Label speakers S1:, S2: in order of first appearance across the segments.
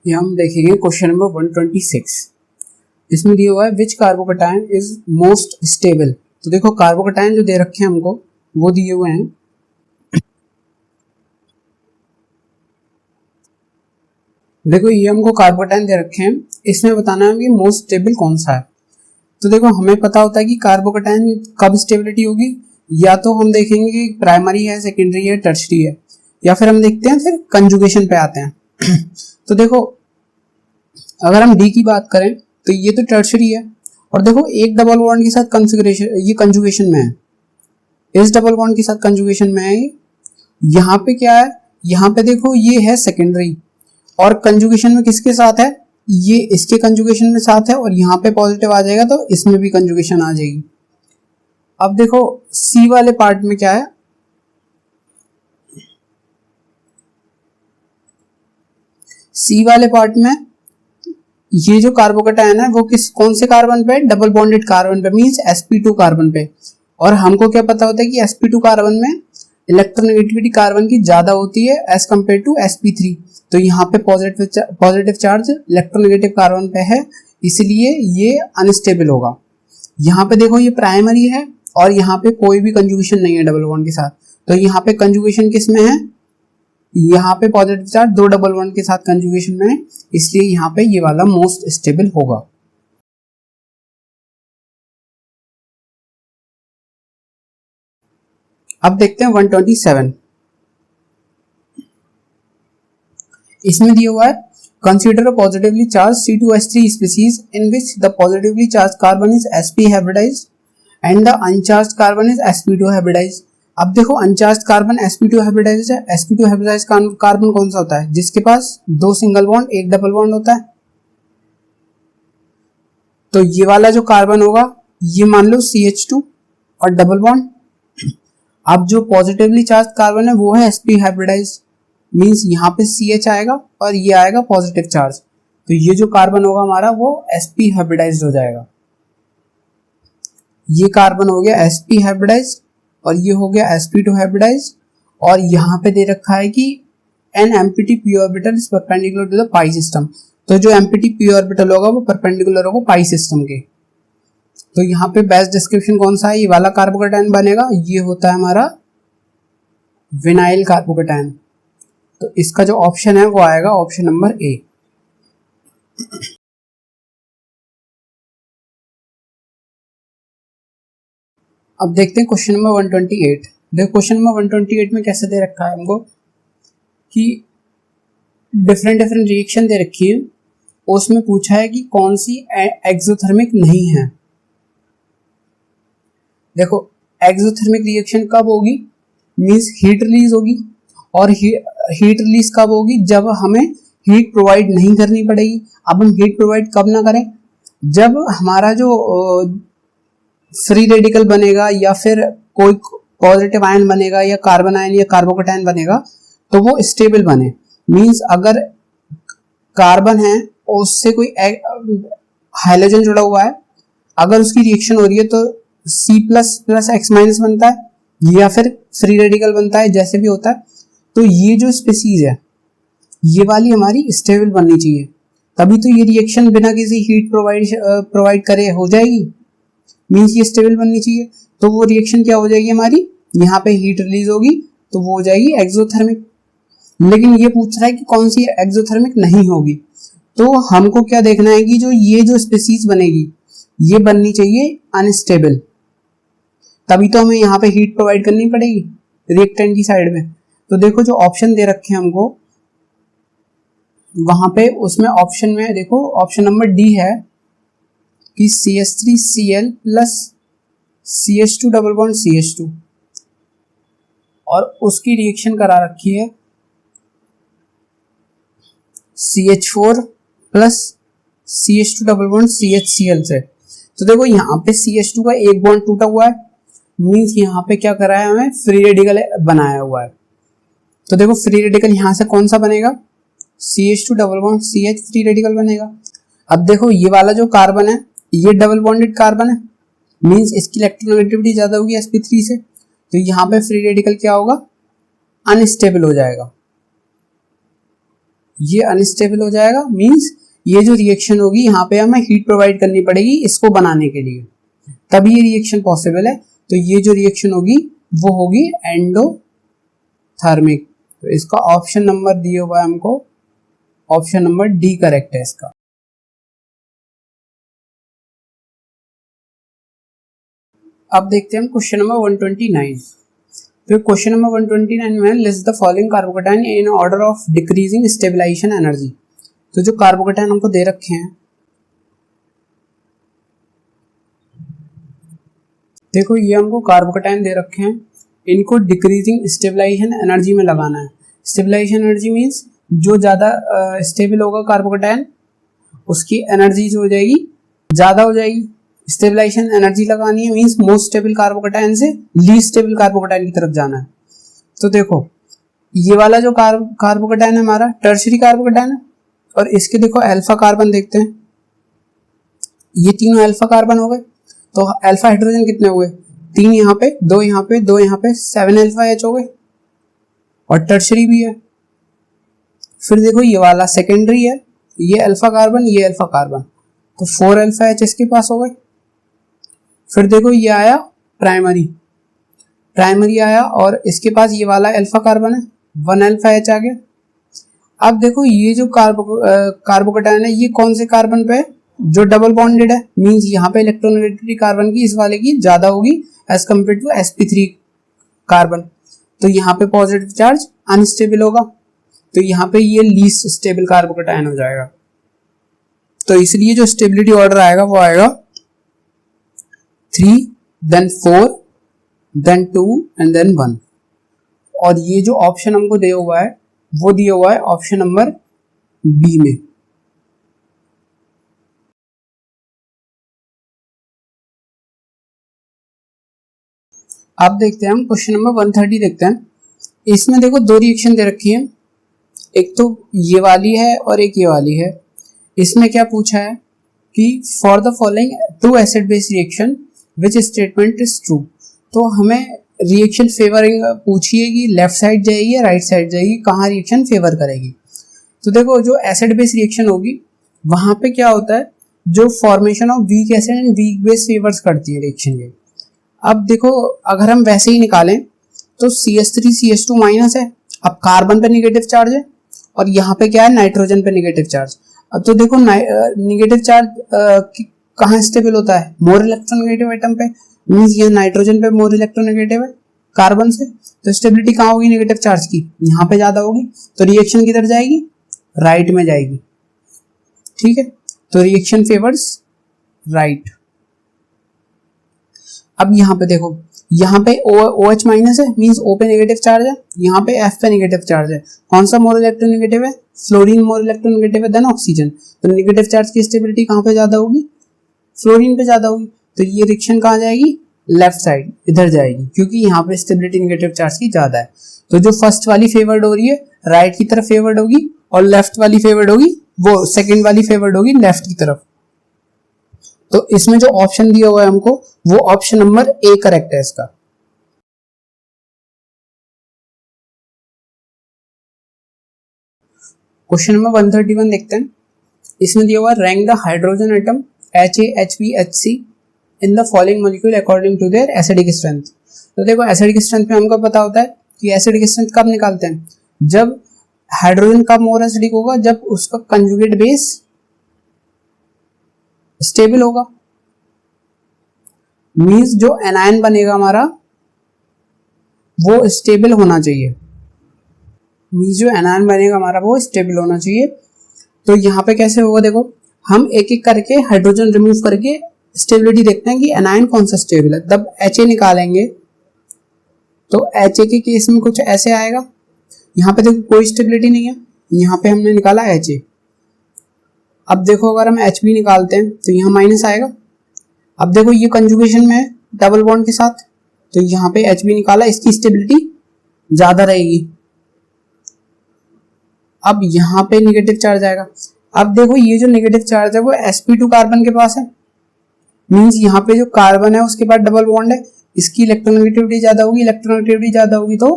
S1: ये हम देखेंगे क्वेश्चन नंबर 126। इसमें दिया हुआ है विच कार्बोकैटायन इज मोस्ट स्टेबल। तो देखो कार्बोकैटायन जो दे रखे हैं हमको वो दिए हुए हैं। देखो ये हमको कार्बोकैटायन दे रखे हैं, इसमें बताना है कि मोस्ट स्टेबल कौन सा है। तो देखो हमें पता होता है कि कार्बोकैटायन कब स्टेबिलिटी होगी, या तो हम देखेंगे कि प्राइमरी है, सेकेंडरी है, टर्शरी है, या फिर हम देखते हैं फिर कंजुगेशन पे आते हैं। तो देखो अगर हम डी की बात करें तो ये तो टर्शरी है, और देखो एक डबल बॉन्ड के साथ कॉन्फ़िगरेशन, ये कंजुगेशन में है, इस डबल बॉन्ड के साथ कंजुगेशन में है। यहाँ पे क्या है, यहाँ पे देखो ये है सेकेंडरी, और कंजुगेशन में किसके साथ है, ये इसके कंजुगेशन में साथ है, और यहाँ पे पॉजिटिव आ जाएगा तो इसमें भी कंजुगेशन आ जाएगी। अब देखो सी वाले पार्ट में क्या है, सी वाले पार्ट में ये जो कार्बोकैटायन है वो कौन से कार्बन पे, डबल बॉन्डेड कार्बन पे, मींस sp2 कार्बन पे। और हमको क्या पता होता है कि sp2 कार्बन में इलेक्ट्रोनेगेटिविटी कार्बन की ज्यादा होती है एज कम्पेयर टू sp3। तो यहाँ पे पॉजिटिव चार्ज इलेक्ट्रोनेगेटिव कार्बन पे है, इसलिए ये अनस्टेबल होगा। यहाँ पे देखो ये प्राइमरी है और यहाँ पे कोई भी कंजुगेशन नहीं है डबल बॉन्ड के साथ, तो यहाँ पे कंजुगेशन किस में है, यहाँ पे पॉजिटिव चार्ज दो डबल बॉन्ड के साथ कंजुगेशन में है, इसलिए यहाँ पे ये वाला मोस्ट स्टेबल होगा। अब देखते हैं 127। इसमें दिया हुआ है consider a positively charge C2H3 species in which the positively charge carbon is sp hybridized and the uncharge carbon is sp2 hybridized. अब देखो अनचार्ज कार्बन sp2 हाइब्रिडाइज्ड है। sp2 हाइब्रिडाइज्ड कार्बन कौन सा होता है, जिसके पास दो सिंगल बॉन्ड एक डबल बॉन्ड होता है। तो ये वाला जो कार्बन होगा ये मान लो CH2 और डबल बॉन्ड। अब जो पॉजिटिवली चार्ज कार्बन है वो है sp हाइब्रिडाइज्ड, मींस यहाँ पे CH आएगा और ये आएगा पॉजिटिव चार्ज, तो ये जो कार्बन होगा हमारा वो sp हाइब्रिडाइज्ड हो जाएगा। ये कार्बन हो गया sp हाइब्रिडाइज्ड और ये हो गया sp2 हाइब्रिडाइज्ड, और यहाँ पे दे रखा है कि an empty p orbital is perpendicular to the pi system. तो जो एम्प्टी p ऑर्बिटल होगा वो परपेंडिकुलर होगा पाई सिस्टम के। तो यहाँ पे बेस्ट डिस्क्रिप्शन कौन सा है, ये वाला कार्बोकैटायन बनेगा, ये होता है हमारा विनाइल कार्बोकैटायन। तो इसका जो ऑप्शन है वो आएगा ऑप्शन नंबर ए। अब देखते हैं क्वेश्चन नंबर 128। देखो क्वेश्चन नंबर 128 में कैसे दे रखा है हमको कि डिफरेंट रिएक्शन दे रखी है, उसमें पूछा है कि कौन सी एक्सोथर्मिक नहीं है। देखो एक्सोथर्मिक रिएक्शन कब होगी, मींस हीट रिलीज होगी, और हीट रिलीज कब होगी, जब हमें हीट प्रोवाइड नहीं करनी पड़ेगी। अब हम हीट प्रोवाइड कब ना करें, जब हमारा जो फ्री रेडिकल बनेगा या फिर कोई पॉजिटिव आयन बनेगा या कार्बन आयन या कार्बोकैटायन बनेगा तो वो स्टेबल बने। मींस अगर कार्बन है और उससे कोई हाइड्रोजन जुड़ा हुआ है, अगर उसकी रिएक्शन हो रही है तो C++X- बनता है या फिर फ्री रेडिकल बनता है, जैसे भी होता है। तो ये जो स्पीसीज है ये वाली हमारी स्टेबल बननी चाहिए, तभी तो ये रिएक्शन बिना किसी हीट प्रोवाइड करे हो जाएगी, मींस ये स्टेबल बननी चाहिए। तो वो रिएक्शन क्या हो जाएगी हमारी, यहाँ पे हीट रिलीज होगी तो वो हो जाएगी एक्सोथर्मिक। लेकिन ये पूछ रहा है कि कौन सी एक्सोथर्मिक नहीं होगी, तो हमको क्या देखना है कि ये जो स्पीसीज बनेगी ये बननी चाहिए अनस्टेबल, तभी तो हमें यहाँ पे हीट प्रोवाइड करनी पड़ेगी रिएक्टेंट की साइड में। तो देखो जो ऑप्शन दे रखे हैं हमको वहां पे, उसमें ऑप्शन में देखो ऑप्शन नंबर डी है कि CH3Cl plus CH2 double bond CH2, और उसकी रिएक्शन करा रखी है CH4 plus CH2 double bond CHCl से। तो देखो यहाँ पे CH2 का एक बॉन्ड टूटा हुआ है, मींस यहाँ पे क्या करा है, हमें फ्री रेडिकल बनाया हुआ है। तो देखो फ्री रेडिकल यहाँ से कौन सा बनेगा, CH2 double bond CH free radical बनेगा। अब देखो ये वाला जो कार्बन है ये डबल बॉन्डेड कार्बन है, मींस इसकी इलेक्ट्रोनेगेटिविटी ज्यादा होगी sp3 से, तो यहाँ पे फ्री रेडिकल क्या होगा, अनस्टेबल हो जाएगा। ये अनस्टेबल हो जाएगा, मींस ये जो रिएक्शन होगी यहाँ पे हमें हीट प्रोवाइड करनी पड़ेगी इसको बनाने के लिए, तभी ये रिएक्शन पॉसिबल है। तो ये जो रिएक्शन होगी वो होगी एंडोथर्मिक। तो इसका ऑप्शन नंबर दिया हुआ है हमको, ऑप्शन नंबर डी करेक्ट है इसका। अब देखते हैं हम क्वेश्चन नंबर 129। तो क्वेश्चन नंबर 129 में list the following carbocation in order of decreasing stabilization energy. तो जो कार्बोकेटाइन हमको दे रखे हैं, देखो ये हमको कार्बोकेटाइन दे रखे हैं, इनको डिक्रीजिंग स्टेबलाइजेशन एनर्जी में लगाना है। स्टेबलाइजेशन एनर्जी मींस जो ज़्यादा स्टेबल होगा कार्बोकेटाइन उसकी एनर्जी जो हो जाएगी ज़्यादा हो जाएगी। स्टेबलाइजेशन एनर्जी लगानी है मींस मोस्ट स्टेबल कार्बोकेटाइन से लीस्ट स्टेबल कार्बोकेटाइन की तरफ जाना है। तो देखो ये वाला जो कार्बोकेटाइन है हमारा टर्शरी कार्बोकेटाइन है, और इसके देखो अल्फा कार्बन देखते हैं, ये तीनों अल्फा कार्बन हो गए। तो अल्फा हाइड्रोजन कितने हो गए, 3 यहाँ पे, 2 यहाँ पे, 2 यहाँ पे, 7 अल्फा एच हो गए, और टर्शरी भी है। फिर देखो ये वाला सेकेंडरी है, ये अल्फा कार्बन, ये अल्फा कार्बन, तो 4 अल्फा एच इसके पास हो गए। फिर देखो ये आया प्राइमरी, प्राइमरी आया और इसके पास ये वाला अल्फा कार्बन है, 1 अल्फा एच आ गया। अब देखो ये जो कार्बोकेटाइन है ये कौन से कार्बन पे है, जो डबल बॉन्डेड है, मींस यहाँ पे इलेक्ट्रोनेगेटिविटी कार्बन की इस वाले की ज्यादा होगी as compare to sp3 carbon. तो यहाँ पे पॉजिटिव चार्ज अनस्टेबल होगा, तो यहाँ पे ये लीस्ट स्टेबल कार्बोकेटाइन हो जाएगा। तो इसलिए जो स्टेबिलिटी ऑर्डर आएगा वो आएगा 3 देन 4 देन 2 एंड देन 1। और ये जो ऑप्शन हमको दिया हुआ है वो दिया हुआ है ऑप्शन नंबर बी में। अब देखते हैं हम क्वेश्चन नंबर 130 देखते हैं। इसमें देखो 2 रिएक्शन दे रखी है, एक तो ये वाली है और एक ये वाली है। इसमें क्या पूछा है कि for the following 2 acid base reaction which statement is true. तो हमें रिएक्शन फेवरिंग पूछी है कि लेफ्ट साइड जाएगी या राइट साइड जाएगी, कहाँ रिएक्शन फेवर करेगी। तो देखो जो एसिड बेस रिएक्शन होगी वहां पे क्या होता है, जो formation of weak acid and weak base favours करती है रिएक्शन के। अब देखो अगर हम वैसे ही निकालें तो CH3 CH2 माइनस है, अब कार्बन पे नेगेटिव चार्ज है और यहाँ पे क्या है नाइट्रोजन पे नेगेटिव चार्ज। अब तो देखो नेगेटिव चार्ज कहाँ स्टेबल होता है, मोर इलेक्ट्रोनेगेटिव एटम पे, मींस ये नाइट्रोजन पे मोर इलेक्ट्रोनेगेटिव है कार्बन से, तो स्टेबिलिटी कहाँ होगी नेगेटिव चार्ज की, यहाँ पे ज्यादा होगी। तो रिएक्शन किधर जाएगी, राइट में जाएगी। ठीक है, तो रिएक्शन फेवर्स राइट। अब यहाँ पे देखो, यहाँ पे OH माइनस है मींस O पे नेगेटिव चार्ज है, यहाँ पे F पे नेगेटिव चार्ज है। कौन सा मोर इलेक्ट्रोनेगेटिव है, फ्लोरीन मोर इलेक्ट्रोनेगेटिव है देन ऑक्सीजन। तो नेगेटिव चार्ज की स्टेबिलिटी कहाँ पे ज्यादा होगी, फ्लोरीन पे ज्यादा होगी। तो ये रिएक्शन कहाँ जाएगी, लेफ्ट साइड इधर जाएगी, क्योंकि यहाँ पे स्टेबिलिटी नेगेटिव चार्ज की ज्यादा है। तो जो फर्स्ट वाली फेवर्ड हो रही है राइट की तरफ फेवर्ड होगी, और लेफ्ट वाली फेवर्ड होगी, वो सेकेंड वाली फेवर्ड होगी लेफ्ट की तरफ। तो इसमें जो ऑप्शन दिया हुआ है हमको वो ऑप्शन नंबर ए करेक्ट है इसका। क्वेश्चन नंबर 131 देखते हैं। इसमें दिया हुआ है rank the hydrogen atom HAHBHC in the following molecule according to their acidic strength. तो देखो एसिडिक स्ट्रेंथ में हमको पता होता है कि एसिडिक स्ट्रेंथ कब निकालते हैं, जब हाइड्रोजन कब मोर एसिडिक होगा, जब उसका कंजुगेट बेस स्टेबल होगा, मींस जो एनायन बनेगा हमारा वो स्टेबल होना चाहिए, मींस जो एनायन बनेगा हमारा वो स्टेबल होना चाहिए। तो यहाँ पे कैसे होगा, देखो हम एक एक करके हाइड्रोजन रिमूव करके स्टेबिलिटी देखते हैं कि एनायन कौन सा स्टेबल है। तब HA निकालेंगे तो HA के केस में कुछ ऐसे आएगा, यहाँ पे देखो कोई स्टेबिलिटी नहीं है, यहाँ पे हमने निकाला HA। अब देखो अगर हम HB निकालते हैं तो यहाँ माइनस आएगा। अब देखो ये कंजुगेशन में है डबल बॉन्ड के साथ, तो यहाँ पे HB निकाला, इसकी स्टेबिलिटी ज्यादा रहेगी। अब यहाँ पे नेगेटिव चार्ज आएगा। अब देखो ये जो नेगेटिव चार्ज है वो sp2 कार्बन के पास है, मींस यहाँ पे जो कार्बन है उसके पास डबल बॉन्ड है, इसकी इलेक्ट्रोनेगेटिविटी ज्यादा होगी, इलेक्ट्रोनेगेटिविटी ज्यादा होगी तो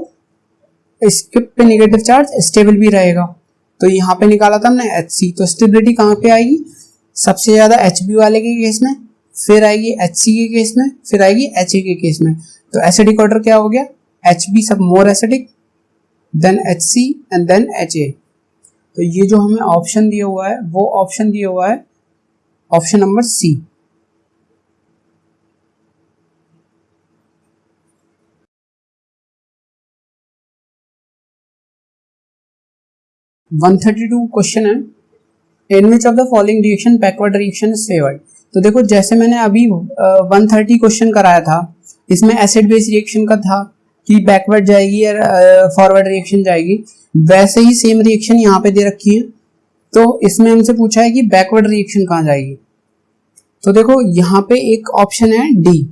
S1: इसके पे नेगेटिव चार्ज स्टेबल भी रहेगा। तो यहाँ पे निकाला था हमने HC, तो स्टेबिलिटी कहाँ पे आएगी, सबसे ज्यादा HB वाले के केस में, फिर आएगी HC के केस में, फिर आएगी HA के केस में। तो एसिडिक ऑर्डर क्या हो गया, HB सब more acidic, then HC and then HA। तो ये जो हमें ऑप्शन दिया हुआ है वो ऑप्शन दिया हुआ है option number C। One 132 question है, in which of the following reaction backward reaction is favoured. तो देखो जैसे मैंने अभी 130 क्वेश्चन कराया था, इसमें एसिड बेस रिएक्शन का था कि बैकवर्ड जाएगी या फॉरवर्ड रिएक्शन जाएगी, वैसे ही सेम रिएक्शन यहाँ पे दे रखी है। तो इसमें हमसे पूछा है कि बैकवर्ड रिएक्शन कहाँ जाएगी। तो देखो यहाँ पे एक ऑप्शन है डी,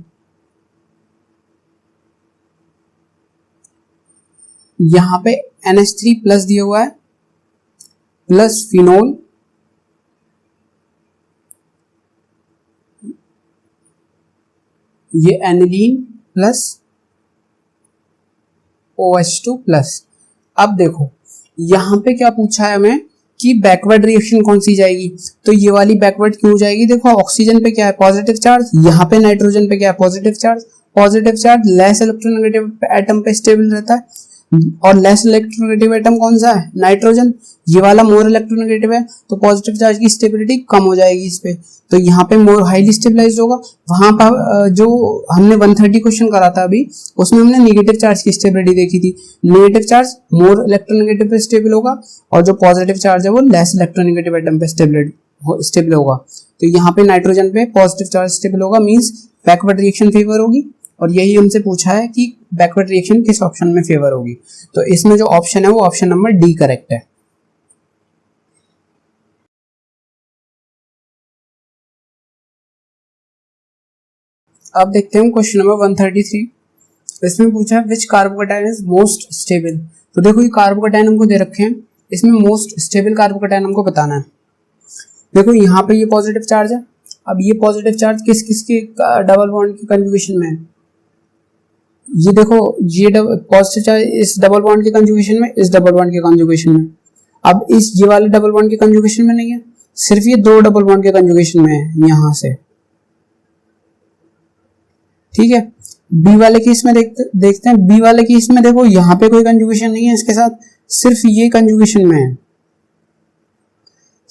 S1: यहाँ पे NH3 प्लस दिया हुआ है प्लस फिनोल, ये एनिलीन प्लस OH2 प्लस। अब देखो यहाँ पे क्या पूछा है हमें कि बैकवर्ड रिएक्शन कौन सी जाएगी, तो ये वाली बैकवर्ड क्यों जाएगी। देखो ऑक्सीजन पे क्या है पॉजिटिव चार्ज, यहाँ पे नाइट्रोजन पे क्या है positive charge. Positive charge less electronegative atom पे स्टेबल रहता है, और लेस इलेक्ट्रोनेगेटिव एटम कौन सा है, नाइट्रोजन। ये वाला मोर इलेक्ट्रोनेगेटिव है, तो पॉजिटिव चार्ज की स्टेबिलिटी कम हो जाएगी इस पे, तो यहाँ पे मोर हाईली स्टेबलाइज्ड होगा। वहां पर जो हमने 130 क्वेश्चन करा था अभी, उसमें हमने नेगेटिव चार्ज की स्टेबिलिटी देखी थी। नेगेटिव चार्ज मोर इलेक्ट्रोनेगेटिव पे स्टेबल होगा, और जो पॉजिटिव चार्ज है वो लेस इलेक्ट्रोनेगेटिव एटम पे स्टेबल होगा। तो यहाँ पे नाइट्रोजन पे पॉजिटिव चार्ज स्टेबल होगा, मीन्स बैकवर्ड रिएक्शन फेवर होगी। और यही हमसे पूछा है कि बैकवर्ड रिएक्शन किस ऑप्शन में फेवर होगी। तो इसमें जो ऑप्शन है वो ऑप्शन नंबर डी करेक्ट है। अब देखते हैं क्वेश्चन नंबर 133। इसमें पूछा है विच कार्बोकैटायन इज मोस्ट स्टेबल। तो देखो ये कार्बोकैटायन हमको दे रखे हैं, इसमें मोस्ट स्टेबल कार्बोकैटायन हमको बताना है। देखो यहाँ पे ये पॉजिटिव चार्ज है, अब ये पॉजिटिव चार्ज किस किस के डबल बॉन्ड की कंजुगेशन में है, ये देखो ये पॉजिटिव चार्ज इस डबल बॉन्ड के कंजुगेशन में, इस डबल बॉन्ड के कंजुगेशन में। अब इस ये वाले डबल बॉन्ड के कंजुगेशन में नहीं है, सिर्फ ये दो डबल बॉन्ड के कंजुगेशन में है यहां से, ठीक है। बी वाले केस में देखते हैं, बी वाले केस में देखो यहाँ पे कोई कंजुगेशन नहीं है इसके साथ, सिर्फ ये कंजुगेशन में है।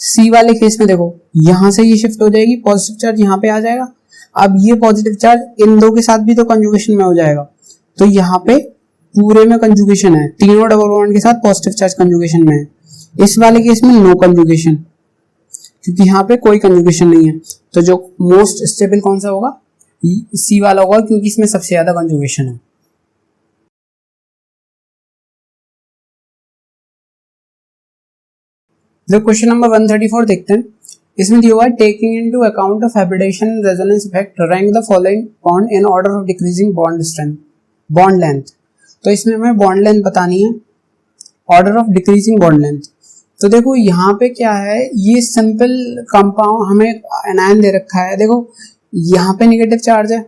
S1: सी वाले केस में देखो यहां से ये शिफ्ट हो जाएगी, पॉजिटिव चार्ज यहाँ पे आ जाएगा। अब ये पॉजिटिव चार्ज इन दो के साथ भी तो कंजुगेशन में हो जाएगा, तो यहाँ पे पूरे में कंजुगेशन है, तीनों डबल बॉन्ड के साथ पॉजिटिव चार्ज कंजुगेशन में है। इस वाले केस में नो कंजुगेशन, क्योंकि यहाँ पे कोई कंजुगेशन नहीं है। तो जो मोस्ट स्टेबल कौन सा होगा, सी वाला होगा, क्योंकि इसमें सबसे ज्यादा कंजुगेशन है। जो क्वेश्चन नंबर 134 देखते हैं, इसमें दिया हुआ है taking into account of hybridisation resonance effect rank the following bond in order of decreasing bond strength bond length. तो इसमें हमें बॉन्ड लेंथ बतानी है, order of decreasing bond length. तो देखो यहाँ पे क्या है, ये सिंपल कंपाउंड हमें एनायन दे रखा है। देखो यहाँ पे नेगेटिव चार्ज है,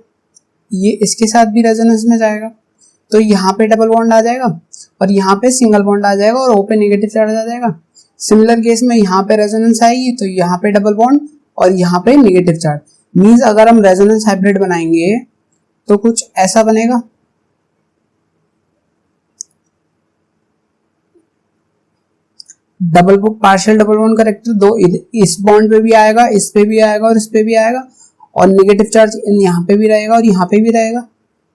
S1: ये इसके साथ भी रेजोनेंस में जाएगा, तो यहाँ पे डबल बॉन्ड आ जाएगा और यहाँ पे सिंगल बॉन्ड आ जाएगा और ओ पे नेगेटिव चार्ज आ जाएगा। सिमिलर केस में यहाँ पे रेजोनेंस आएगी, तो यहाँ पे डबल बॉन्ड और यहाँ पे नेगेटिव चार्ज। मींस अगर हम रेजोनेंस हाइब्रिड बनाएंगे तो कुछ ऐसा बनेगा, double partial double bond character दो, इस बॉन्ड पे भी आएगा, इस पे भी आएगा और इस पे भी आएगा, और नेगेटिव चार्ज यहाँ पे भी रहेगा और यहाँ पे भी रहेगा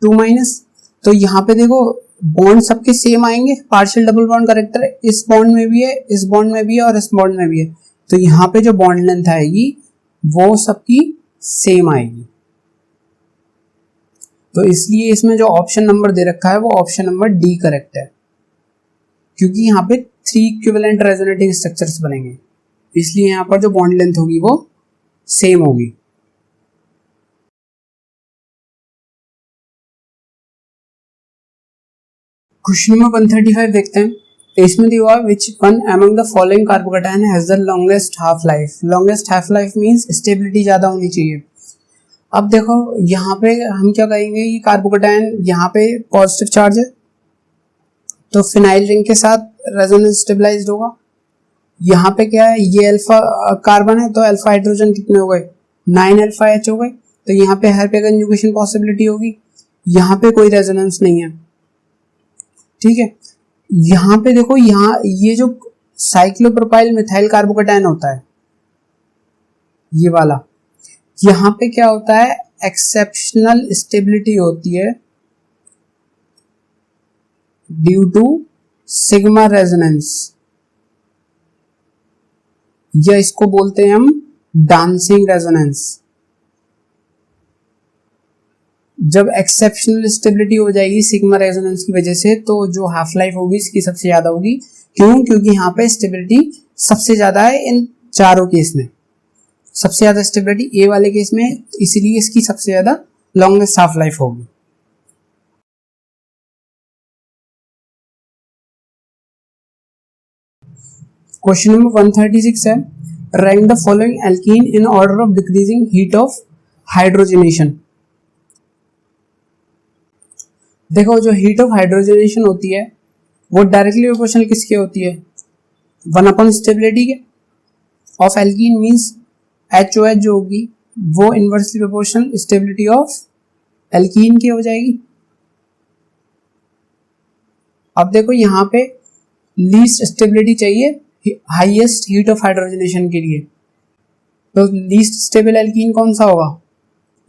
S1: 2-। तो यहाँ पे देखो बॉन्ड सबके सेम आएंगे, पार्शियल डबल बॉन्ड करेक्टर इस बॉन्ड में भी है, इस बॉन्ड में भी है और इस बॉन्ड में भी है। तो यहाँ पे जो बॉन्ड लेंथ आएगी वो सबकी सेम आएगी। तो इसलिए इसमें जो ऑप्शन नंबर दे रखा है वो ऑप्शन नंबर डी करेक्ट है, क्योंकि यहाँ पे 3 इक्विवेलेंट रेजोनेटिंग स्ट्रक्चर्स बनेंगे, इसलिए यहाँ पर जो बॉन्ड लेंथ होगी वो सेम होगी। क्वेश्चन नंबर 135 देखते हैं। इसमें दिया हुआ which one among the following carbocation has the longest half life. Longest half life means stability ज्यादा होनी चाहिए। अब देखो यहाँ पे हम क्या कहेंगे, ये कार्बोकैटायन यहाँ पे पॉजिटिव चार्ज है, तो फिनाइल रिंग के साथ रेजोनेंस स्टेबलाइज्ड होगा, यहाँ पे क्या है, ये अल्फा कार्बन है तो अल्फा हाइड्रोजन कितने हो गए, 9 अल्फा एच हो गए, तो यहाँ पे हर पे कंजुगेशन पॉसिबिलिटी होगी। यहाँ पे कोई रेजोनेंस नहीं है, ठीक है। यहाँ पे देखो, यहाँ ये जो साइक्लोप्रोपाइल मिथाइल कार्बोकेटायन होता है ये वाला, यहाँ पे क्या होता है, एक्सेप्शनल स्टेबिलिटी होती है ड्यू टू सिग्मा रेजोनेंस, या इसको बोलते हैं हम डांसिंग रेजोनेंस। जब एक्सेप्शनल स्टेबिलिटी हो जाएगी सिग्मा रेजोनेंस की वजह से, तो जो हाफ लाइफ होगी इसकी सबसे ज्यादा होगी। क्यों? क्योंकि यहाँ पे स्टेबिलिटी सबसे ज्यादा है इन चारों केस में, सबसे ज्यादा स्टेबिलिटी ए वाले केस में, इसीलिए इसकी सबसे ज्यादा लॉन्गेस्ट हाफ लाइफ होगी। क्वेश्चन नंबर 136 है, rank the following alkene in order of decreasing heat of hydrogenation. देखो, जो हीट ऑफ हाइड्रोजनेशन होती है वो डायरेक्टली प्रोपोर्शनल किसके होती है, 1 स्टेबिलिटी के ऑफ एल्कीन, मींस HOH जो होगी वो inversely proportional stability of alkene की हो जाएगी। अब देखो, यहाँ पे लीस्ट स्टेबिलिटी चाहिए हाईएस्ट हीट ऑफ हाइड्रोजनेशन के लिए, तो लीस्ट स्टेबल एल्कीन कौन सा होगा,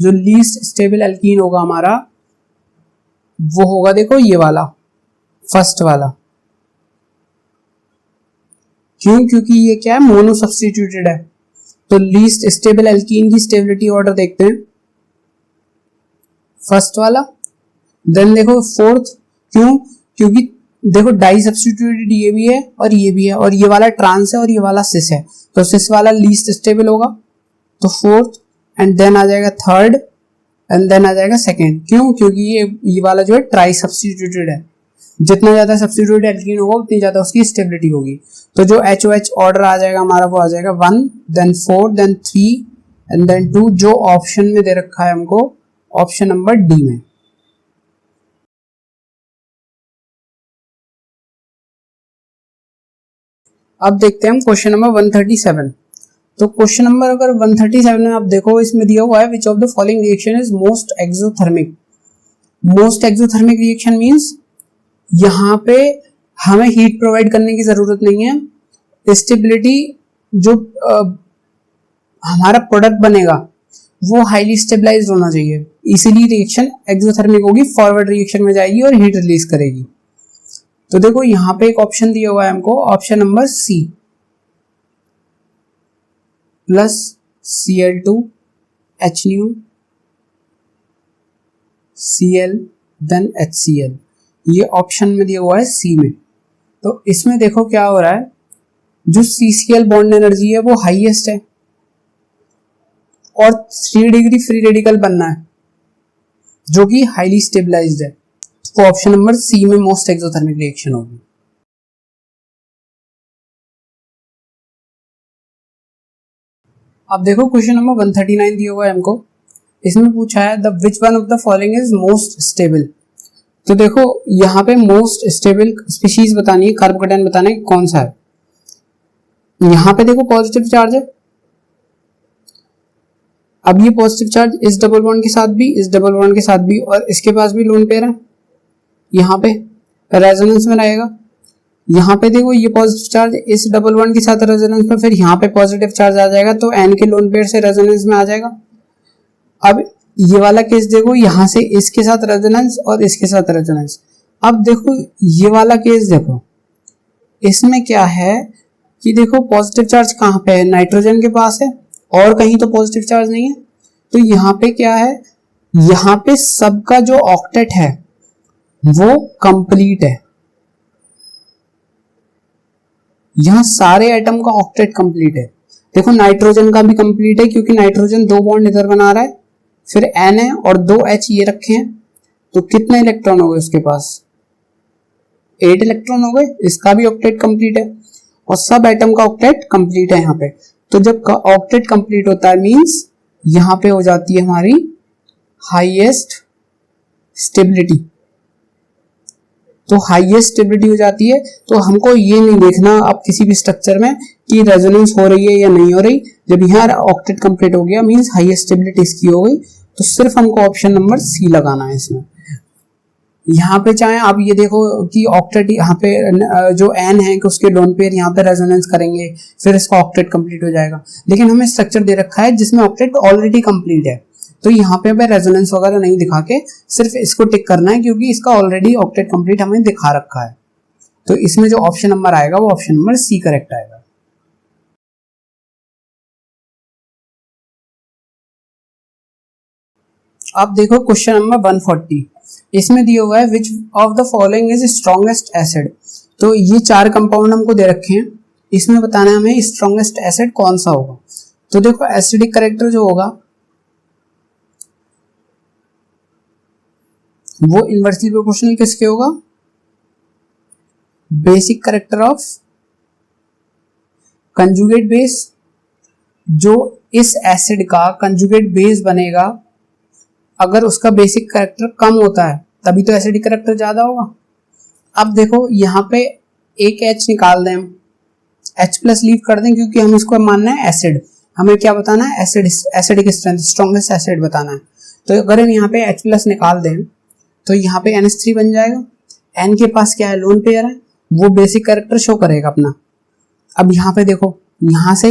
S1: जो लीस्ट स्टेबल एल्कीन होगा हमारा वो होगा, देखो ये वाला, फर्स्ट वाला। क्यों? क्योंकि ये क्या है, मोनो सब्स्टिट्यूटेड है। तो लीस्ट स्टेबल एल्कीन की स्टेबिलिटी ऑर्डर देखते हैं, फर्स्ट वाला, देन देखो फोर्थ। क्यों? क्योंकि देखो डाई सब्स्टिट्यूटेड ये भी है और ये भी है, और ये वाला ट्रांस है और ये वाला सिस है, तो सिस वाला लीस्ट स्टेबल होगा, तो फोर्थ, एंड देन आ जाएगा थर्ड, एंड देन आ जाएगा सेकेंड। क्यों? क्योंकि ये वाला जो है ट्राई सब्स्टिट्यूटेड है, जितना ज्यादा सब्स्टिट्यूटेड एल्कीन होगा उतनी ज्यादा उसकी स्टेबिलिटी होगी। तो जो HOH ऑर्डर आ जाएगा हमारा वो आ जाएगा 1, देन 4, देन 3 एंड देन 2, जो ऑप्शन में दे रखा है हमको, ऑप्शन नंबर डी में। अब देखते हैं हम क्वेश्चन नंबर 137। तो क्वेश्चन नंबर अगर 137 में आप देखो, इसमें दिया हुआ है विच of the following reaction is most exothermic. Most exothermic reaction means यहाँ पे हमें हीट प्रोवाइड करने की जरूरत नहीं है, स्टेबिलिटी जो हमारा प्रोडक्ट बनेगा वो हाईली स्टेबलाइज्ड होना चाहिए, इसीलिए रिएक्शन एक्सोथर्मिक होगी, फॉरवर्ड रिएक्शन में जाएगी और हीट रिलीज करेगी। तो देखो यहाँ पे एक ऑप्शन दिया हुआ है हमको, option number C, plus Cl2 HNu Cl then HCl, ये ऑप्शन में दिया हुआ है सी में। तो इसमें देखो क्या हो रहा है, जो CCl बॉन्ड एनर्जी है वो हाईएस्ट है और 3 डिग्री फ्री रेडिकल बनना है जो कि हाईली स्टेबलाइज्ड है, तो ऑप्शन नंबर सी में मोस्ट एक्सोथर्मिक रिएक्शन होगी। अब देखो क्वेश्चन नंबर 139 दिया हुआ है हमको, इसमें पूछा है the which one of the following is most stable. तो देखो यहाँ पे मोस्ट स्टेबल स्पीशीज बतानी है, कार्बोकेटायन बताना है कौन सा है। यहाँ पे देखो पॉजिटिव चार्ज है, अब ये पॉजिटिव चार्ज इस डबल बॉन्ड के साथ भी, इस डबल बॉन्ड के साथ भी, और इसके पास भी लोन पेयर है, यहाँ पे रेजोनेंस में रहेगा। यहाँ पे देखो ये पॉजिटिव चार्ज इस डबल बॉन्ड के साथ रेजोनेंस में, फिर यहाँ पे पॉजिटिव चार्ज आ जाएगा तो एन के लोन पेयर से रेजोनेंस में आ जाएगा। अब ये वाला केस देखो, यहाँ से इसके साथ रेजोनेंस और इसके साथ रेजोनेंस। अब देखो ये वाला केस देखो, इसमें क्या है कि देखो पॉजिटिव चार्ज कहाँ पे है, नाइट्रोजन के पास है और कहीं तो पॉजिटिव चार्ज नहीं है। तो यहाँ पे क्या है, यहाँ पे सबका जो ऑक्टेट है वो कंप्लीट है, यहाँ सारे एटम का ऑक्टेट कंप्लीट है। देखो नाइट्रोजन का भी कंप्लीट है क्योंकि नाइट्रोजन 2 बॉन्ड इधर बना रहा है, फिर N है और 2 H ये रखे हैं, तो कितने इलेक्ट्रॉन हो गए उसके पास, 8 इलेक्ट्रॉन हो गए, इसका भी ऑक्टेट कंप्लीट है और सब एटम का ऑक्टेट कंप्लीट है यहाँ पे। तो जब ऑक्टेट कंप्लीट होता है मींस यहाँ पे हो जाती है हमारी हाईएस्ट स्टेबिलिटी। तो हाईएस्ट स्टेबिलिटी हो जाती है। तो हमको ये नहीं देखना अब किसी भी स्ट्रक्चर में कि रेजोनेंस हो रही है या नहीं हो रही। जब यहाँ ऑक्टेट कंप्लीट हो गया मींस हाईएस्ट स्टेबिलिटी इसकी हो गई, तो सिर्फ हमको ऑप्शन नंबर सी लगाना है इसमें। यहाँ पे चाहे आप ये देखो कि ऑक्टेट यहाँ पे जो एन है कि उसके लोन पेयर यहाँ पे रेजोनेंस करेंगे, फिर इसका ऑक्टेट कंप्लीट हो जाएगा। लेकिन हमें स्ट्रक्चर दे रखा है जिसमें ऑक्टेट ऑलरेडी कंप्लीट है, तो यहाँ पे हमें रेजोनेंस वगैरह नहीं दिखा के सिर्फ इसको टिक करना है क्योंकि इसका ऑलरेडी ऑक्टेट कंप्लीट हमें दिखा रखा है। तो इसमें जो ऑप्शन नंबर आएगा वो ऑप्शन नंबर सी करेक्ट आएगा। अब देखो क्वेश्चन नंबर 140, इसमें दिया हुआ है विच of the following is strongest acid. तो ये 4 कंपाउंड हमको दे रखे हैं, इसमें बताना है हमें स्ट्रॉन्गेस्ट एसिड कौन सा होगा। तो देखो एसिडिक कैरेक्टर जो होगा वो इनवर्सली प्रोपोर्शनल किसके होगा, basic character of conjugate base. जो इस एसिड का कंजुगेट बेस बनेगा अगर उसका बेसिक कैरेक्टर कम होता है तभी तो एसिडिक कैरेक्टर ज्यादा होगा। अब देखो यहाँ पे एक H निकाल दें, हम H प्लस लीव कर दें क्योंकि हम इसको मानना है एसिड। हमें क्या बताना है, एसिडिक स्ट्रेंथ, स्ट्रॉन्गेस्ट एसिड बताना है। तो अगर हम यहाँ पे H प्लस निकाल दें तो यहाँ पे NH3 बन जाएगा। N के पास क्या है, लोन पेयर है, वो बेसिक कैरेक्टर शो करेगा अपना। अब यहाँ पे देखो, यहाँ से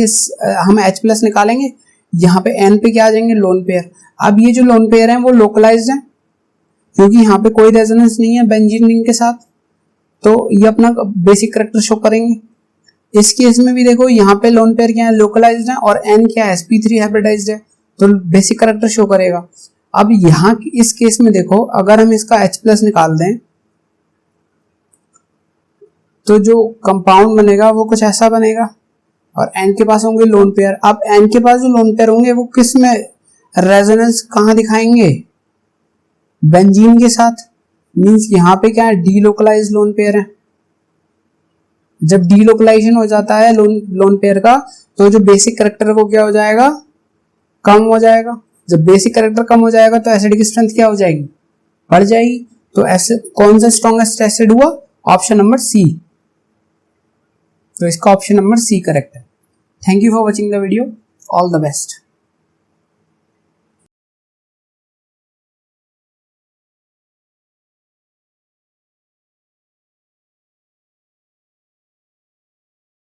S1: हम H प्लस निकालेंगे, यहाँ पे N पे क्या आ जाएंगे, लोन पेयर। अब ये जो लोन पेयर है वो लोकलाइज्ड है क्योंकि यहाँ पे कोई रेजोनेंस नहीं है बेंजीन रिंग के साथ, तो ये अपना बेसिक कैरेक्टर शो करेंगे। इस केस में भी देखो यहाँ पे लोन पेयर क्या है, लोकलाइज्ड है, और N क्या है, sp3 हाइब्रिडाइज्ड है, तो बेसिक कैरेक्टर शो करेगा। अब यहाँ इस केस में देखो अगर हम इसका H प्लस निकाल दें तो जो कंपाउंड बनेगा वो कुछ ऐसा बनेगा, और N के पास होंगे लोन पेयर। अब N के पास जो लोन पेयर होंगे वो किस में रेजोनेंस कहाँ दिखाएंगे, बेंजीन के साथ। मींस यहाँ पे क्या है, डीलोकलाइज लोन पेयर है। जब डीलोकलाइजेशन हो जाता है लोन पेयर का तो जो बेसिक कैरेक्टर वो क्या हो जाएगा, कम हो जाएगा। जब बेसिक कैरेक्टर कम हो जाएगा तो एसिडिक स्ट्रेंथ क्या हो जाएगी, बढ़ जाएगी। तो ऐसे कौन सा स्ट्रॉन्गेस्ट एसिड हुआ, ऑप्शन नंबर सी। तो इसका ऑप्शन नंबर सी करेक्ट है। Thank you for watching the video, all the best.